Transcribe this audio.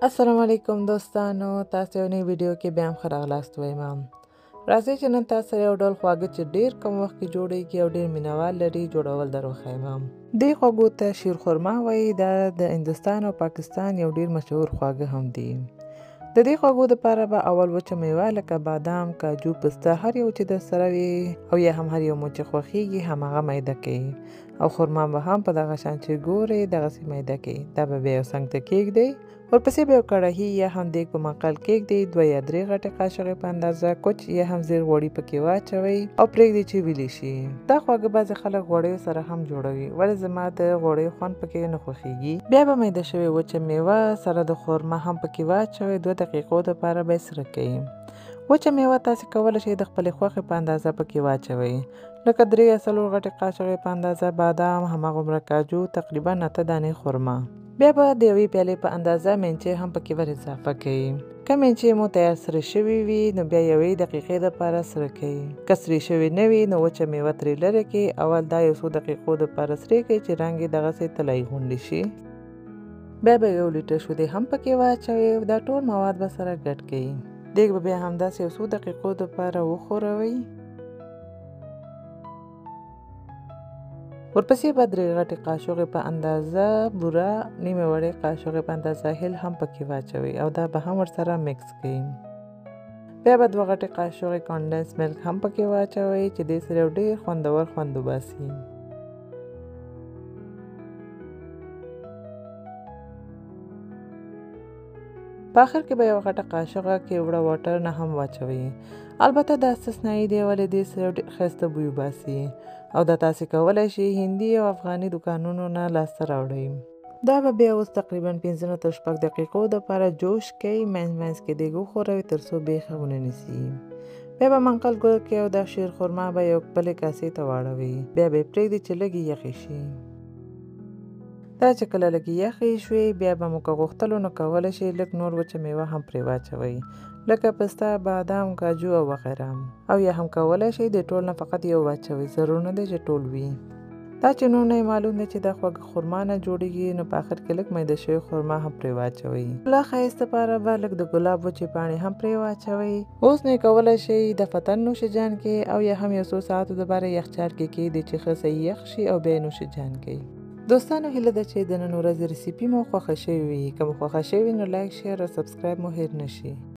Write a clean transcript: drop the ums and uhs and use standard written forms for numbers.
السلام علیکم دوستانو، تاسو یو نوی ویډیو کې بیا هم ښه راغلاست وایم. راځئ چې نن تاسو سره یو ډول خواږه چې ډېر کم وخت کې جوړیږي او ډېر مینوال لري جوړول در وښیم. دې خواږو ته شیرخرما وایي. دا د هندوستان او پاکستان یو ډېر مشهور خواږه هم دي. د دې خواږو دپاره به اول وچه میوه لکه بادام، کاجو، پسته هر یو چې درسره وي او یا هم هر یو مو چې خوښیږي هماغه میده کړئ او خرما به هم په دغه شان چې ګورئ دغسې میده کړئ. دا به بیا یو څنګ ته کیږدئ. ورپسې به یو کړاهي یا هم دیګ په منقل کیږدئ. 2 یا 3 غټې قاشقې په اندازه کوچ یا هم زیړ غوړي پکې واچوئ او پرېږدئ چې ویلې شي. دا خواږه بعضې خلک غوړیو سره هم جوړوي، ولې زما د غوړیو خوند پکې نه خوښیږي. بیا به میده شوې وچه میوه سره د خرما هم پکې واچوئ. 2 دقیقو دپاره به یې سره کړئ. وچه میوه تاسې کولی شئ د خپلې خوښې په اندازه پکې واچوئ، لکه 3 یا 4 غټې قاشقې په اندازه بادام، هماغومره کاجو، تقریبا 8 دانې خرما. بیا به د یوې پیالې په اندازه مینچې هم پکې ور اضافه کړئ. که مینچې مو تیار سره شوي وي نو بیا یوې دقیقې دپاره سره کړئ. که سرې شوي نه وي نو وچه میوه ترې لرې کړئ. اول دا یو څو دقیقو دپاره سرې کړئ چې رنګ یې دغسې طلایي غوندې شي. بیا به 1 لیټر شیدې هم پکې واچوئ. دا ټول مواد به سره ګډ کړئ. دیګ به بیا همداسې یو څو دقیقو دپاره وښوروئ. ورپسې به 3 غټې قاشقې په اندازه بوره، نیمې وړې قاشقې په اندازه هل هم پکې واچوئ او دا به هم ورسره مکس کړئ. بیا به 2 غټې قاشقې کانډنس ملک هم پکې واچوئ چې دې سره یو ډېر خوندور خوند وباسي. په آخر کې به یو غټه قاشقه کیوړه واټر نه هم واچوئ. البته دا استثنایي دی، ولې دې سره ډېر ښایسته بوی وباسي او دا تاسې کولی شئ هندي او افغاني دوکانونو نه لاسته راوړئ. دا به بیا اوس تقریبا 15 تر 6 دقیقو دپاره جوش کړئ. منځ منځ کې دیګ وښوروئ تر څو بیخه ونه نیسي. بیا به منقل ګل کړئ او دا شیرخرما به یو بلې کاسې ته واړوئ. بیا به یې پرېږدئ چې لږې یخې شي. دا چې کله لږې یخې شوې بیا به مو که غوښتلو نو کولی شئ لږ نور وچه میوه هم پرې واچوئ، لکه پسته، بادام، کاجو او وغیره. او یا هم کولی شئ د ټول نه فقط یو واچوئ، ضرور نه دی چې ټول وي. دا چې نور نه معلوم دی چې دا خواږه خرما نه جوړیږي نو په آخر کې لږ میده شوې خرما هم پرې واچوئ. لا ښایست دپاره به لږ د ګلاب وچې پاڼې هم پرې واچوئ. اوس نو یې کولی شئ د فتن نوشجان کې او یا هم یو څو ساعتو دپاره یخچال کې کیږدئ چې ښه صحیح یخ شي او بیا یې نوشجان کړئ. دوستانو هیله ده چې د نن ورځې ریسیپي مو خوښه شوې وي. که مو خوښه شوې وي نو لایک، شیر او سبسکرایب مو هیر نشي.